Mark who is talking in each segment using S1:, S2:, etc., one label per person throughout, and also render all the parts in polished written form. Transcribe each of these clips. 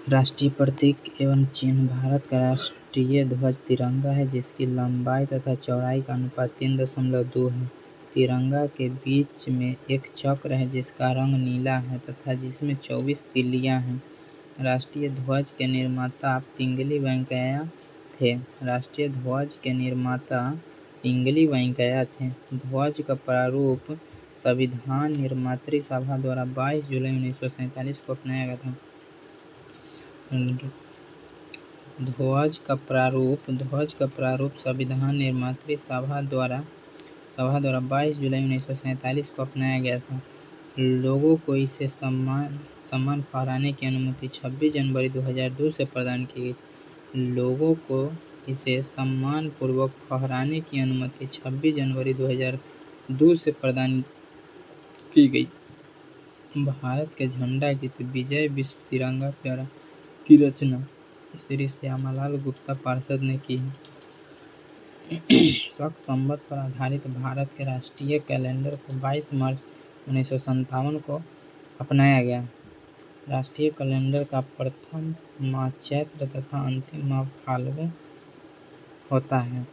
S1: राष्ट्रीय प्रतीक एवं चिन्ह। भारत का राष्ट्रीय ध्वज तिरंगा है, जिसकी लंबाई तथा चौड़ाई का अनुपात 3.2 है। तिरंगा के बीच में एक चक्र है जिसका रंग नीला है तथा जिसमें 24 तीलियां हैं। राष्ट्रीय ध्वज के निर्माता पिंगली वेंकैया थे। राष्ट्रीय ध्वज के निर्माता पिंगली वेंकैया थे। ध्वज का प्रारूप संविधान निर्मात्री सभा द्वारा 22 जुलाई 1947 को अपनाया गया था। ध्वज का प्रारूप संविधान निर्मात्री सभा द्वारा 22 जुलाई 1947 को अपनाया गया था। लोगों को इसे सम्मान फहराने की अनुमति 26 जनवरी 2002 से प्रदान की गई। लोगों को इसे सम्मानपूर्वक फहराने की अनुमति 26 जनवरी 2002 से प्रदान की गई। भारत के झंडा गीत विजय विश्व तिरंगा प्यारा की रचना श्री श्यामालाल गुप्ता पार्षद ने की है। शक संवत पर आधारित भारत के राष्ट्रीय कैलेंडर को 22 मार्च 1957 को अपनाया गया। राष्ट्रीय कैलेंडर का प्रथम माह चैत्र तथा अंतिम माह फाल्गुन होता है।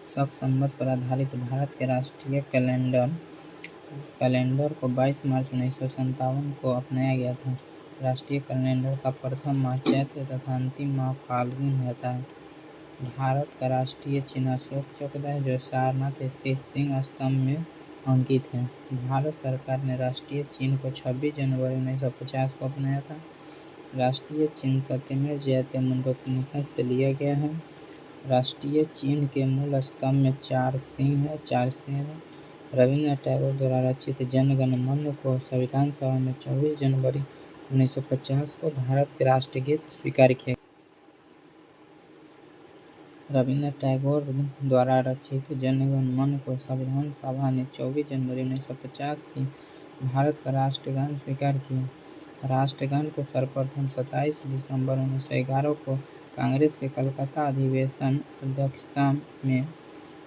S1: शक संवत पर आधारित भारत के राष्ट्रीय कैलेंडर को 22 मार्च 1957 को अपनाया गया था। राष्ट्रीय कैलेंडर का प्रथम माह चैत्र तथा अंतिम माह फाल्गुन होता है। भारत का राष्ट्रीय चिन्ह अशोक चक्र है, जो सारनाथ स्थित सिंह स्तंभ में अंकित है। भारत सरकार ने राष्ट्रीय चिन्ह को 26 जनवरी 1950 को अपनाया था। राष्ट्रीय चिन्ह सत्यमेव जयते मुंडकोपनिषद से लिया गया है। राष्ट्रीय चिन्ह के मूल स्तंभ में 4 शेर हैं। रविन्द्रनाथ टैगोर द्वारा रचित जन गण मन को संविधान सभा में 24 जनवरी 1950 को भारत के राष्ट्रगीत स्वीकार किया। रविन्द्रनाथ टैगोर द्वारा रचित जन गण मन को संविधान सभा ने 24 जनवरी 1950 की भारत का राष्ट्रगान स्वीकार किया। राष्ट्रगान को सर्वप्रथम 27 दिसंबर 1911 को कांग्रेस के कलकत्ता अधिवेशन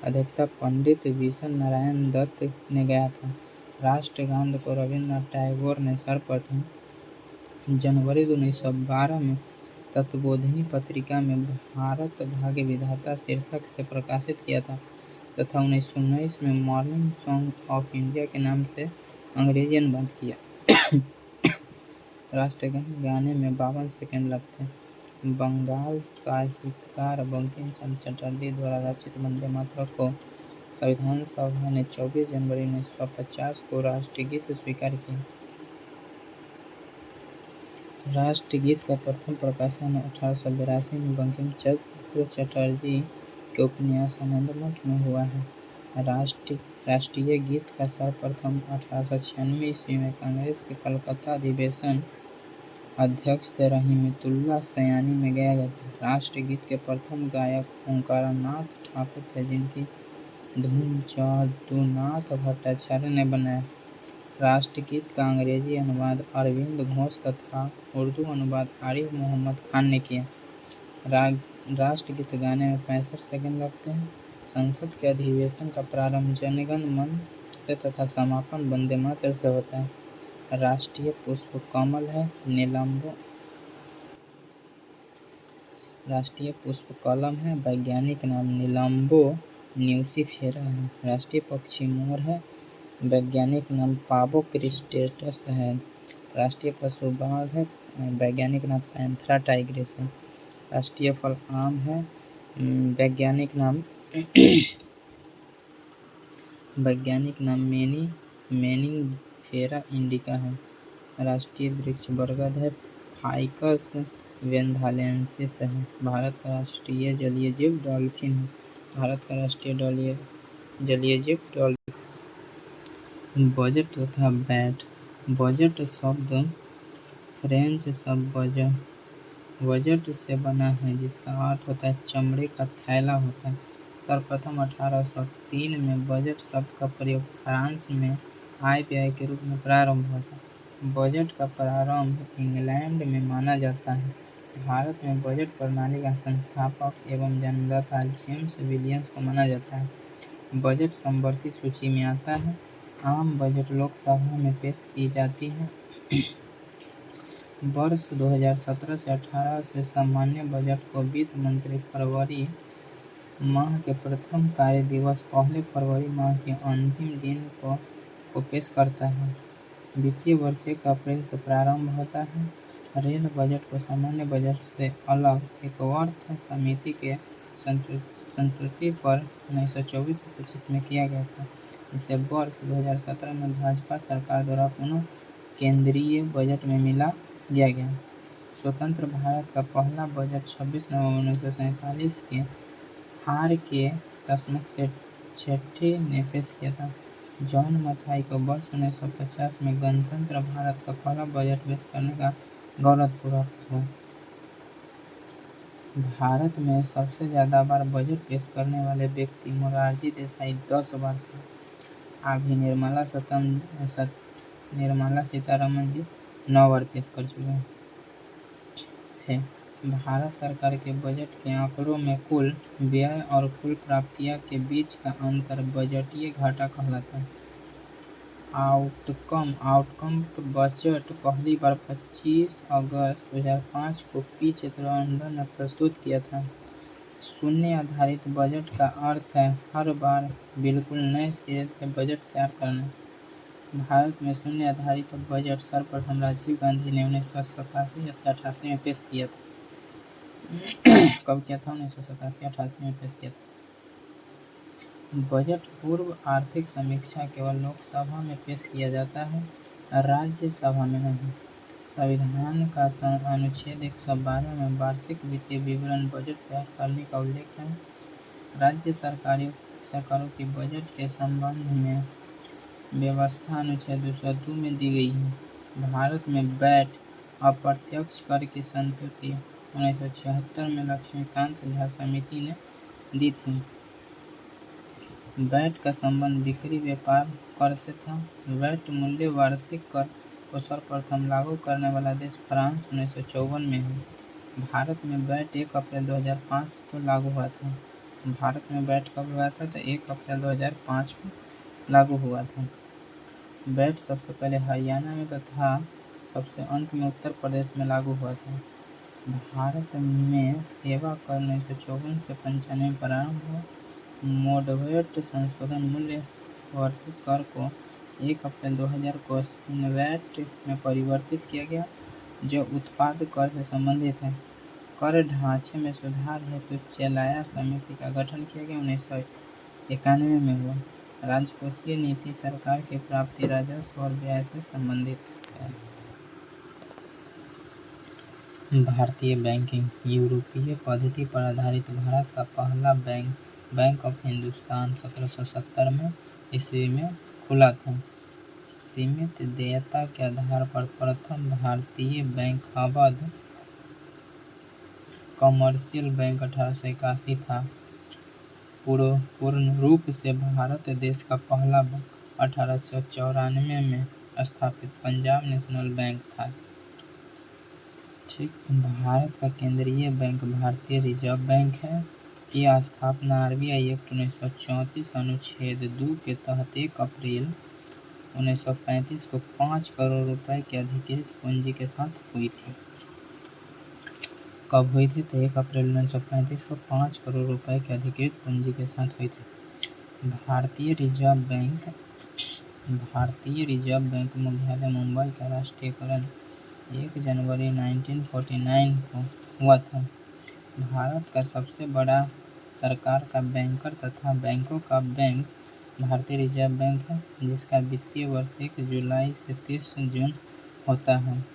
S1: अध्यक्षता पंडित विशन नारायण दत्त ने गाया था। राष्ट्रगान को रविन्द्रनाथ टैगोर ने सर्वप्रथम जनवरी 1912 में तत्वबोधिनी पत्रिका में भारत भाग्य विधाता शीर्षक से प्रकाशित किया था तथा 1919 में मॉर्निंग सॉन्ग ऑफ इंडिया के नाम से अंग्रेजी अनुवाद किया। राष्ट्रगान गाने में 52 सेकंड लगते हैं। बंगाल साहित्यकार बंकिम चंद्र चटर्जी द्वारा रचित वंदे मातरम को संविधान सभा ने 24 जनवरी 1950 को राष्ट्रगीत स्वीकार किया। राष्ट्रगीत का प्रथम प्रकाशन 1882 में बंकिम चंद्र चटर्जी के उपन्यास आनंदमठ में हुआ है। राष्ट्रीय गीत का सर्वप्रथम 1896 ईस्वी में कांग्रेस के कलकत्ता अधिवेशन अध्यक्ष रहीमतुल्लाह सयानी में गाया गया था। राष्ट्रगीत के प्रथम गायक ओंकारनाथ ठाकुर थे, जिनकी धुन जदुनाथ भट्टाचार्य ने बनाया। राष्ट्रगीत का अंग्रेजी अनुवाद अरविंद घोष तथा उर्दू अनुवाद आरिफ मोहम्मद खान ने किया। राष्ट्रगीत गाने में 65 सेकंड लगते हैं। संसद के अधिवेशन का प्रारंभ जनगण मन से तथा समापन वंदे मातरम से होता है। राष्ट्रीय पुष्प कमल है। राष्ट्रीय पुष्प कलम है। वैज्ञानिक नाम निलंबो न्यूसिफेरा है। राष्ट्रीय पक्षी मोर है। वैज्ञानिक नाम पाबो क्रिस्टेटस है। राष्ट्रीय पशु बाघ है। वैज्ञानिक नाम पैंथेरा टाइग्रिस है। राष्ट्रीय फल आम है। वैज्ञानिक नाम मेनिंगफेरा इंडिका है। राष्ट्रीय वृक्ष बरगद है। फाइकस वेंधालेंसिस है। भारत का राष्ट्रीय जलीय जीव डॉल्फिन है। भारत का राष्ट्रीय जलीय जीव डॉल्फिन। बजट तथा बैट। बजट शब्द फ्रेंच शब्द बजट से बना है, जिसका अर्थ होता है चमड़े का थैला होता है। सर्वप्रथम 1803 में बजट शब्द का प्रयोग फ्रांस में आय व्यय के रूप में प्रारंभ हुआ था। बजट का प्रारंभ इंग्लैंड में माना जाता है। भारत में बजट प्रणाली का संस्थापक एवं जन्मदाता जेम्स विलियम्स को माना जाता है। बजट समवर्ती सूची में आता है। आम बजट लोकसभा में पेश की जाती है। वर्ष 2017 से 18 से सामान्य बजट को वित्त मंत्री फरवरी माह के प्रथम कार्य दिवस पहले फरवरी माह के अंतिम दिन को पेश करता है। वित्तीय वर्ष 1 अप्रैल से प्रारंभ होता है। रेल बजट को सामान्य बजट से अलग एक अर्थ समिति के संस्तुति पर 1924-25 में किया गया था, जिसे वर्ष 2017 में भाजपा सरकार द्वारा पुनः केंद्रीय बजट में मिला दिया गया। स्वतंत्र भारत का पहला बजट 26 नवंबर 1947 के आर के सेठी ने पेश किया था। जॉन मथाई को वर्ष 1950 में गणतंत्र भारत का पहला बजट पेश करने का गौरव प्राप्त हुआ। भारत में सबसे ज़्यादा बार बजट पेश करने वाले व्यक्ति मोरारजी देसाई 10 बार थे। अभी निर्मला सीतारमण जी 9 बार पेश कर चुके थे। भारत सरकार के बजट के आंकड़ों में कुल व्यय और कुल प्राप्तियां के बीच का अंतर बजटीय घाटा कहलाता है। आउटकम बजट पहली बार 25 अगस्त 2005 को पी चिदंबरम ने प्रस्तुत किया था। शून्य आधारित बजट का अर्थ है हर बार बिल्कुल नए सिरे से बजट तैयार करना। भारत में शून्य आधारित बजट सर्वप्रथम राजीव गांधी ने 1987 या 88 में पेश किया था। कब किया था? 1987-88 में पेश किया था। बजट पूर्व आर्थिक समीक्षा केवल लोकसभा में पेश किया जाता है, राज्यसभा में नहीं। संविधान का अनुच्छेद 112 में वार्षिक वित्तीय विवरण बजट तैयार करने का उल्लेख है। राज्य सरकारों की बजट के संबंध में व्यवस्था अनुच्छेद 202 में दी गई है। भारत में वैट अप्रत्यक्ष कर की संस्तुति 1976 में लक्ष्मीकांत झा समिति ने दी थी। वैट का संबंध बिक्री व्यापार कर से था। वैट मूल्य वार्षिक कर को सर्वप्रथम लागू करने वाला देश फ्रांस 1954 में है। भारत में वैट 1 अप्रैल 2005 को लागू हुआ था। भारत में वैट कब हुआ था? तो 1 अप्रैल 2005 को लागू हुआ था। वैट सबसे पहले हरियाणा में तथा सबसे अंत में उत्तर प्रदेश में लागू हुआ था। भारत में सेवा कर 1954 से 95 में प्रारंभ हुआ। मोडवेट संशोधन मूल्य वर्धित कर को 1 अप्रैल 2000 को सिनवैट में परिवर्तित किया गया, जो उत्पाद कर से संबंधित है। कर ढांचे में सुधार हेतु चेलाया समिति का गठन किया गया। 1991 में हुआ। राजकोषीय नीति सरकार की प्राप्ति, राजस्व और व्यय से संबंधित है। भारतीय बैंकिंग यूरोपीय पद्धति पर आधारित भारत का पहला बैंक ऑफ हिंदुस्तान 1770 में ईस्वी में खुला था। सीमित देयता के आधार पर प्रथम भारतीय बैंक अवध कमर्शियल बैंक 1881 था। पूर्ण रूप से भारत देश का पहला बैंक 1894 में स्थापित पंजाब नेशनल बैंक था। ठीक, भारत का केंद्रीय बैंक भारतीय रिजर्व बैंक है। की स्थापना आरबीआई एक्ट 1934 अनुच्छेद 2 के तहत 1 अप्रैल 1935 को 5 करोड़ रुपए की अधिकृत पूंजी के साथ हुई थी। कब हुई थी? तो 1 अप्रैल 1935 को 5 करोड़ रुपए की अधिकृत पूंजी के साथ हुई थी। भारतीय रिजर्व बैंक मुख्यालय मुंबई का राष्ट्रीयकरण 1 जनवरी 1949 को हुआ था। भारत का सबसे बड़ा सरकार का बैंकर तथा बैंकों का बैंक भारतीय रिजर्व बैंक है, जिसका वित्तीय वर्ष 1 जुलाई से 30 जून होता है।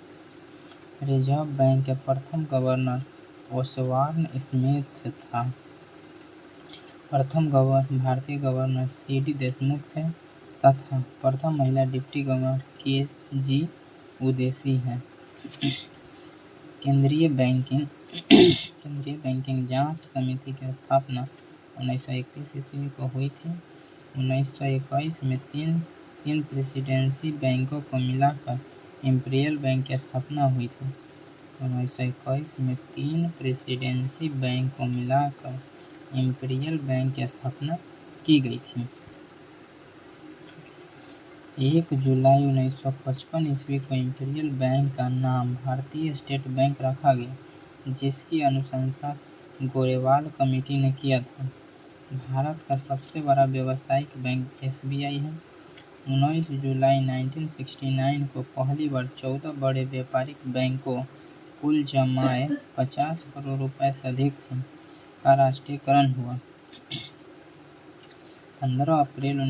S1: रिजर्व बैंक के प्रथम गवर्नर ओसवार्न स्मिथ था। प्रथम भारतीय गवर्नर सीडी देशमुख थे तथा प्रथम महिला डिप्टी गवर्नर के.जी. उदेसी हैं। केंद्रीय बैंकिंग जांच समिति की स्थापना 1931 ईस्वी को हुई थी। 1921 में तीन प्रेसिडेंसी बैंकों को मिलाकर इंपीरियल बैंक की स्थापना हुई थी। 1921 में 3 प्रेसिडेंसी बैंक को मिलाकर इंपीरियल बैंक की स्थापना की गई थी। 1 जुलाई 1955 ईस्वी को इंपीरियल बैंक का नाम भारतीय स्टेट बैंक रखा गया, जिसकी अनुशंसा गोरेवाल कमेटी ने किया था। भारत का सबसे बड़ा व्यावसायिक बैंक एसबीआई है। 19 जुलाई 1969 को पहली बार 14 बड़े व्यापारिक बैंकों, कुल जमाए 50 करोड़ रुपए से अधिक थे, का राष्ट्रीयकरण हुआ। 15 अप्रैल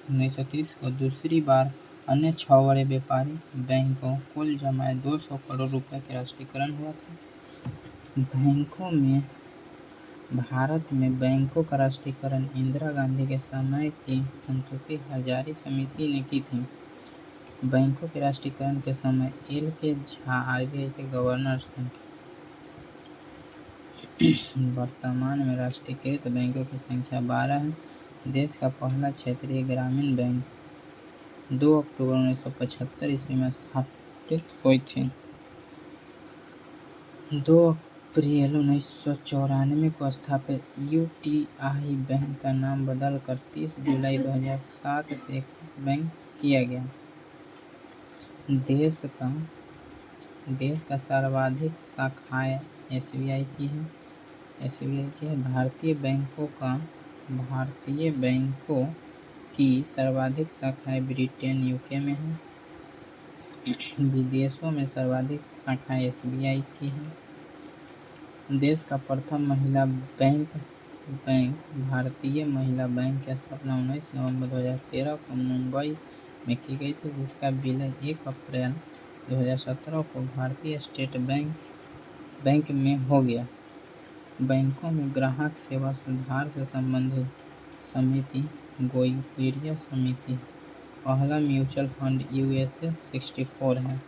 S1: 1930 को दूसरी बार अन्य 6 बड़े व्यापारिक बैंकों, कुल जमाए 200 करोड़ रुपए के राष्ट्रीयकरण हुआ था। भारत में बैंकों का राष्ट्रीयकरण इंदिरा गांधी के समय की संतोखी हजारी समिति ने की थी। बैंकों के राष्ट्रीयकरण के समय एल के झा आरबीआई के गवर्नर थे। वर्तमान में राष्ट्रीयकृत बैंकों की संख्या 12 है। देश का पहला क्षेत्रीय ग्रामीण बैंक 2 अक्टूबर 1975 ईस्वी में स्थापित हुई थी। 2 अप्रैल 1994 को स्थापित यूटीआई बैंक का नाम बदलकर 30 जुलाई 2007 से एक्सिस बैंक किया गया। देश का सर्वाधिक शाखाएं एसबीआई की है। भारतीय बैंकों की सर्वाधिक शाखाएं ब्रिटेन, यूके में हैं। विदेशों में सर्वाधिक शाखाएं एसबीआई की हैं। देश का प्रथम महिला बैंक भारतीय महिला बैंक की स्थापना 19 नवंबर 2013 को मुंबई में की गई थी, जिसका विलय 1 अप्रैल 2017 को भारतीय स्टेट बैंक में हो गया। बैंकों में ग्राहक सेवा सुधार से संबंधित समिति गोइपिरिया समिति है। पहला म्यूचुअल फंड यूएसए 64 है।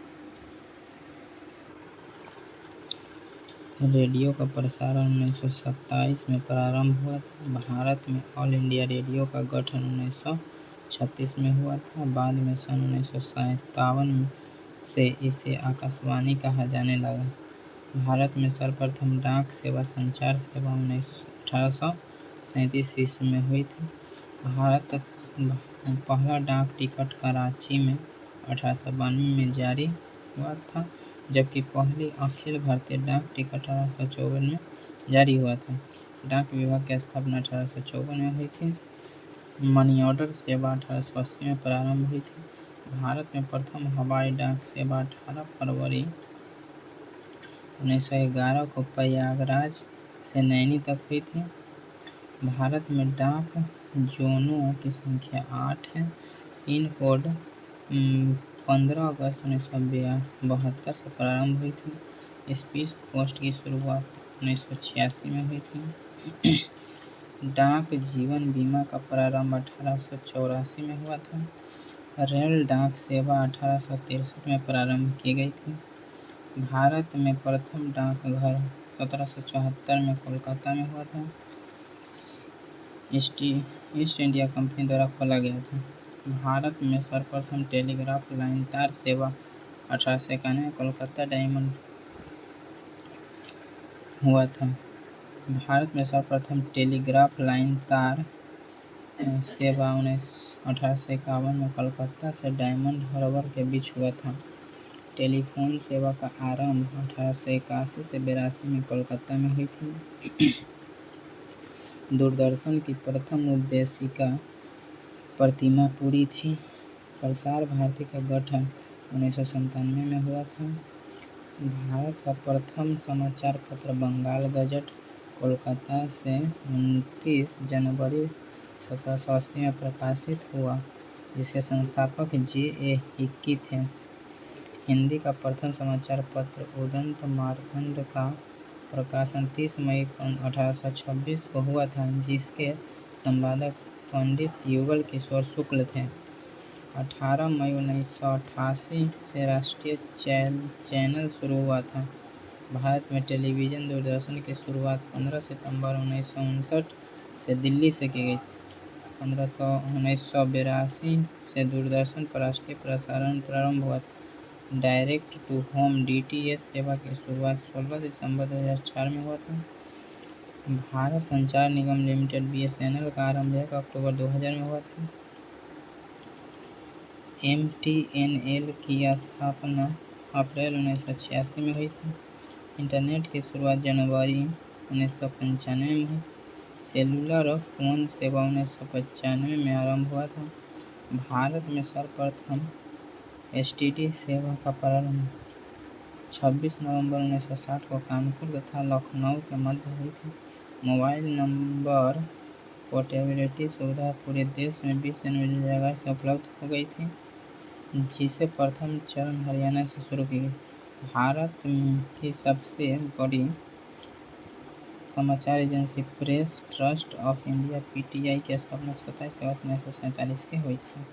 S1: रेडियो का प्रसारण 1927 में प्रारंभ हुआ था। भारत में ऑल इंडिया रेडियो का गठन 1936 में हुआ था। बाद में सन 1957 से इसे आकाशवाणी कहा जाने लगा। भारत में सर्वप्रथम डाक सेवा संचार सेवा 1837 ईस्वी में हुई थी। भारत पहला डाक टिकट कराची में 1892 में जारी हुआ था, जबकि पहली अखिल भारतीय डाक टिकट 1854 में जारी हुआ था। डाक विभाग की स्थापना 1854 में हुई थी। मनी ऑर्डर सेवा 1880 में प्रारंभ हुई थी। भारत में प्रथम हवाई डाक सेवा 18 फरवरी 1911 को प्रयागराज से नैनी तक हुई थी। भारत में डाक जोनों की संख्या 8 है। पिन कोड 15 अगस्त 1972 से प्रारंभ हुई थी। स्पीड पोस्ट की शुरुआत 1986 में हुई थी। डाक जीवन बीमा का प्रारंभ 1884 में हुआ था। रेल डाक सेवा 1863 में प्रारंभ की गई थी। भारत में प्रथम डाकघर 1774 में कोलकाता में हुआ था। ईस्ट इंडिया कंपनी द्वारा खोला गया था। भारत में सर्वप्रथम टेलीग्राफ लाइन तार सेवा 1891 में कोलकाता डायमंड हुआ था। भारत में सर्वप्रथम टेलीग्राफ लाइन तार सेवा 1851 में कलकत्ता से डायमंड हार्बर के बीच हुआ था। टेलीफोन सेवा का आरंभ 1881 से 82 में कोलकाता में हुई थी। दूरदर्शन की प्रथम उद्देशिका प्रतिमा पूरी थी। प्रसार भारती का गठन 1997 में हुआ था। भारत का प्रथम समाचार पत्र बंगाल गजट कोलकाता से 29 जनवरी 1780 में प्रकाशित हुआ, जिसके संस्थापक जे.ए. हिक्की थे। हिंदी का प्रथम समाचार पत्र उदंत मार्तंड का प्रकाशन 30 मई 1826 को हुआ था, जिसके संपादक पंडित युगल किशोर शुक्ल थे। 18 मई 1988 से राष्ट्रीय चैनल शुरू हुआ था। भारत में टेलीविज़न दूरदर्शन की शुरुआत 15 सितंबर 1959 से दिल्ली से की गई थी। 1982 से दूरदर्शन पर राष्ट्रीय प्रसारण प्रारंभ हुआ था। डायरेक्ट टू होम डीटीएच सेवा की शुरुआत 16 दिसंबर 2004 में हुआ था। भारत संचार निगम लिमिटेड बीएसएनएल का आरंभ 1 अक्टूबर 2000 में हुआ था। MTNL की स्थापना अप्रैल 1986 में हुई थी। इंटरनेट की शुरुआत जनवरी 1995 में हुई। सेलुलर फ़ोन सेवा 1995 में आरंभ हुआ था। भारत में सर्वप्रथम STD सेवा का प्रारंभ 26 नवंबर 1960 को कानपुर तथा लखनऊ के मध्य हुई थी। मोबाइल नंबर पोर्टेबिलिटी सुविधा पूरे देश में 20 जनवरी 2011 से उपलब्ध हो गई थी, जिसे प्रथम चरण हरियाणा से शुरू की गई। भारत की सबसे बड़ी समाचार agency press trust of India PTI की स्थापना 27 अगस्त 1947 की हुई थी।